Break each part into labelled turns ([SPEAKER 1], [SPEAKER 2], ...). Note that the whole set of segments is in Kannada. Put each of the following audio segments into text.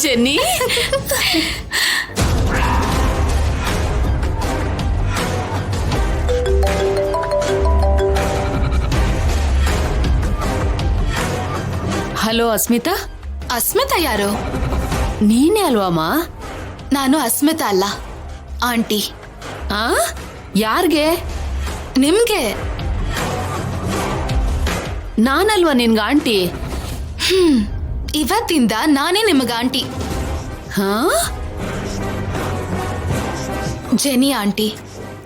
[SPEAKER 1] ಜೆನ್ನಿ. ಹಲೋ ಅಸ್ಮಿತಾ.
[SPEAKER 2] ಅಸ್ಮಿತಾ ಯಾರು?
[SPEAKER 1] ನೀನೇ ಅಲ್ವಾಮ?
[SPEAKER 2] ನಾನು ಅಸ್ಮಿತಾ ಅಲ್ಲ, ಆಂಟಿ.
[SPEAKER 1] ಆ ಯಾರ್ಗೆ?
[SPEAKER 2] ನಿಮ್ಗೆ.
[SPEAKER 1] ನಾನಲ್ವಾ ನಿನ್ಗ ಆಂಟಿ?
[SPEAKER 2] ಇವತ್ತಿಂದ ನಾನೇ ನಿಮಗ ಆಂಟಿ.
[SPEAKER 1] ಹಾ,
[SPEAKER 2] ಜೆನಿ ಆಂಟಿ.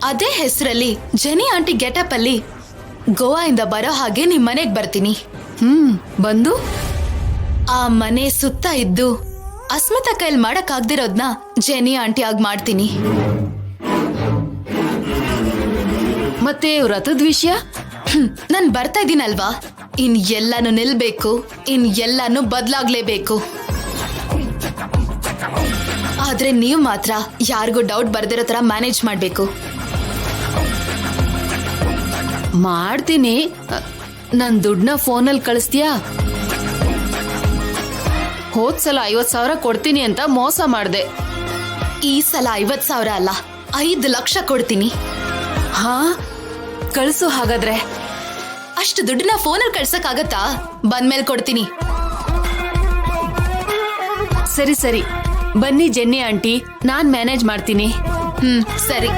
[SPEAKER 2] ಅದೇ ಹೆಸರಲ್ಲಿ ಜೆನಿ ಆಂಟಿ ಗೆಟಪ್ ಅಲ್ಲಿ ಗೋವಾ ಇಂದ ಬರೋ ಹಾಗೆ ನಿಮ್ ಮನೆಗ್ ಬರ್ತೀನಿ.
[SPEAKER 1] ಬಂದು
[SPEAKER 2] ಆ ಮನೆ ಸುತ್ತ ಇದ್ದು ಅಸ್ಮಿತಾ ಕೈಲಿ ಮಾಡಕ್ ಆಗ್ದಿರೋದ್ನ ಜೆನಿ ಆಂಟಿ ಆಗಿ ಮಾಡ್ತೀನಿ.
[SPEAKER 1] ಮತ್ತೆ ವ್ರತದ ವಿಷಯ?
[SPEAKER 2] ನಾನ್ ಬರ್ತಾ ಇದ್ದೀನಲ್ವಾ, ಇನ್ ಎಲ್ಲಾನು ನಿಲ್ಬೇಕು, ಇನ್ ಎಲ್ಲಾನು ಬದ್ಲಾಗ್ಲೇಬೇಕು. ಆದ್ರೆ ನೀವ್ ಮಾತ್ರ ಯಾರಿಗೂ ಡೌಟ್ ಬರ್ದಿರೋ ತರ ಮ್ಯಾನೇಜ್ ಮಾಡ್ಬೇಕು.
[SPEAKER 1] ಮಾಡ್ತೀನಿ. ನನ್ ದುಡ್ಡನ್ನ ಫೋನಲ್ಲಿ ಕಳಿಸ್ತೀಯಾ? ಹೋದ್ಸಲ 50,000 ಕೊಡ್ತೀನಿ ಅಂತ ಮೋಸ ಮಾಡ್ದೆ.
[SPEAKER 2] ಈ ಸಲ 50,000 ಅಲ್ಲ, 5 ಲಕ್ಷ ಕೊಡ್ತೀನಿ.
[SPEAKER 1] ಹಾ, ಕಳ್ಸು ಹಾಗಾದ್ರೆ.
[SPEAKER 2] ಅಷ್ಟು ದುಡ್ಡನ್ನ ಫೋನಲ್ಲಿ ಕಳ್ಸಕ್ ಆಗತ್ತಾ? ಬಂದ್ಮೇಲೆ ಕೊಡ್ತೀನಿ.
[SPEAKER 1] ಸರಿ ಸರಿ, ಬನ್ನಿ ಜೆನ್ನಿ ಆಂಟಿ, ನಾನ್ ಮ್ಯಾನೇಜ್ ಮಾಡ್ತೀನಿ.
[SPEAKER 2] ಸರಿ.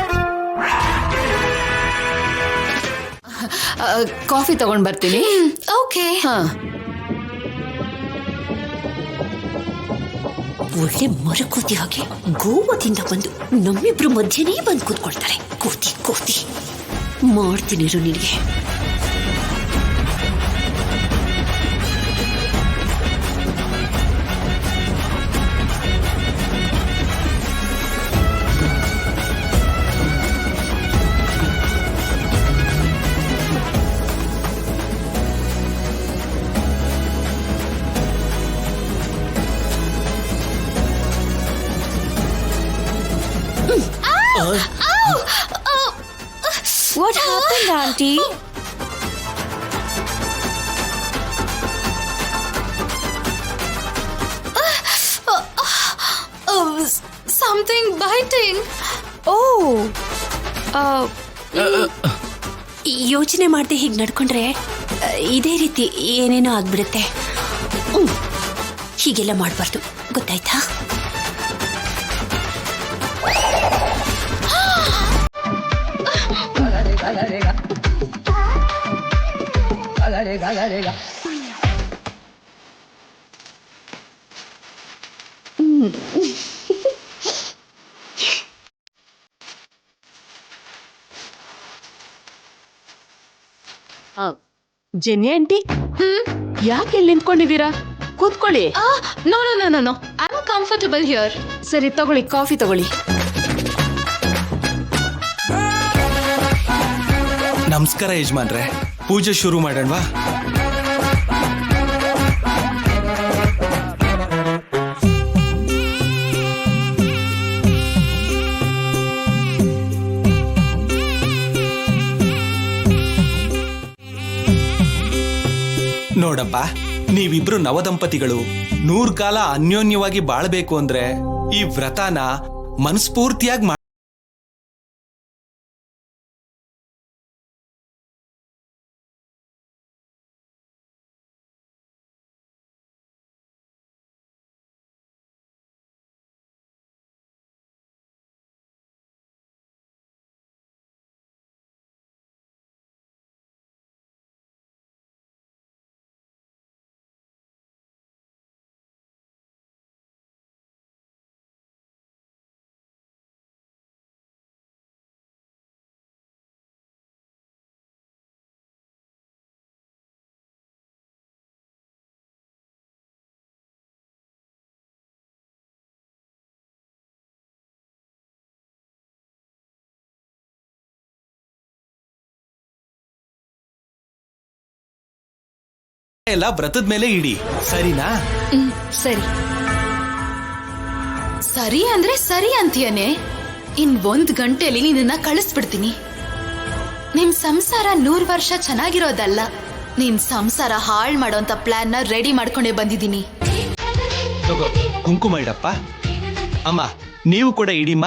[SPEAKER 1] ಕಾಫಿ ತಗೊಂಡ್ ಬರ್ತೀನಿ.
[SPEAKER 2] ಓಕೆ.
[SPEAKER 1] ಹಾ,
[SPEAKER 3] ಒಳ್ಳೆ ಮರಕೋತಿ ಹಾಗೆ ಗೋವಾದಿಂದ ಬಂದು ನಮ್ಮಿಬ್ರು ಮಧ್ಯನೇ ಬಂದು ಕೂತ್ಕೊಳ್ತಾರೆ. ಕೋತಿ ಕೋತಿ ಮಾಡ್ತೀನಿರು ನಿನಗೆ. What happened, Auntie?
[SPEAKER 2] Something biting.
[SPEAKER 3] Oh. ಯೋಚನೆ ಮಾಡದೆ ಹೀಗೆ ನಡ್ಕೊಂಡ್ರೆ ಇದೇ ರೀತಿ ಏನೇನೋ ಆಗ್ಬಿಡುತ್ತೆ. ಹೀಗೆಲ್ಲ ಮಾಡಬಾರ್ದು, ಗೊತ್ತಾಯ್ತಾ?
[SPEAKER 1] ಜೆನ್ನಿ ಆಂಟಿ, ಯಾಕೆ ಇಲ್ಲಿ ನಿಂತ್ಕೊಂಡಿದ್ದೀರಾ? ಕೂತ್ಕೊಳ್ಳಿ.
[SPEAKER 2] No, no, no, no, no. I'm comfortable here.
[SPEAKER 1] ಸರಿ ತಗೊಳ್ಳಿ, ಕಾಫಿ ತಗೊಳ್ಳಿ.
[SPEAKER 4] ನಮಸ್ಕಾರ ಯಜಮಾನ್ರೆ, ಪೂಜೆ ಶುರು ಮಾಡೋಣವಾ? ನೋಡಪ್ಪ, ನೀವಿಬ್ರು ನವದಂಪತಿಗಳು 100 ಕಾಲ ಅನ್ಯೋನ್ಯವಾಗಿ ಬಾಳ್ಬೇಕು ಅಂದ್ರೆ ಈ ವ್ರತನ ಮನಸ್ಫೂರ್ತಿಯಾಗಿ ಎಲ್ಲ ವ್ರತದ ಮೇಲೆ ಇಡಿ, ಸರಿನಾ?
[SPEAKER 2] ಸರಿ. ಸರಿ ಅಂದ್ರೆ ಸರಿ ಅಂತೀಯನೆ. ಇನ್ 1 ಗಂಟೆಲಿ ನಿನ್ನ ಕಳಿಸ್ಬಿಡ್ತೀನಿ. ನಿಮ್ ಸಂಸಾರ 100 ವರ್ಷ ಚೆನ್ನಾಗಿರೋದಲ್ಲ, ನಿನ್ ಸಂಸಾರ ಹಾಳ್ ಮಾಡೋಂತ ಪ್ಲಾನ್ ನ ರೆಡಿ ಮಾಡ್ಕೊಂಡೇ ಬಂದಿದ್ದೀನಿ.
[SPEAKER 4] ಕುಂಕುಮ ಇಡಪ್ಪ. ಅಮ್ಮ ನೀವು ಕೂಡ ಇಡಿಮ್ಮ.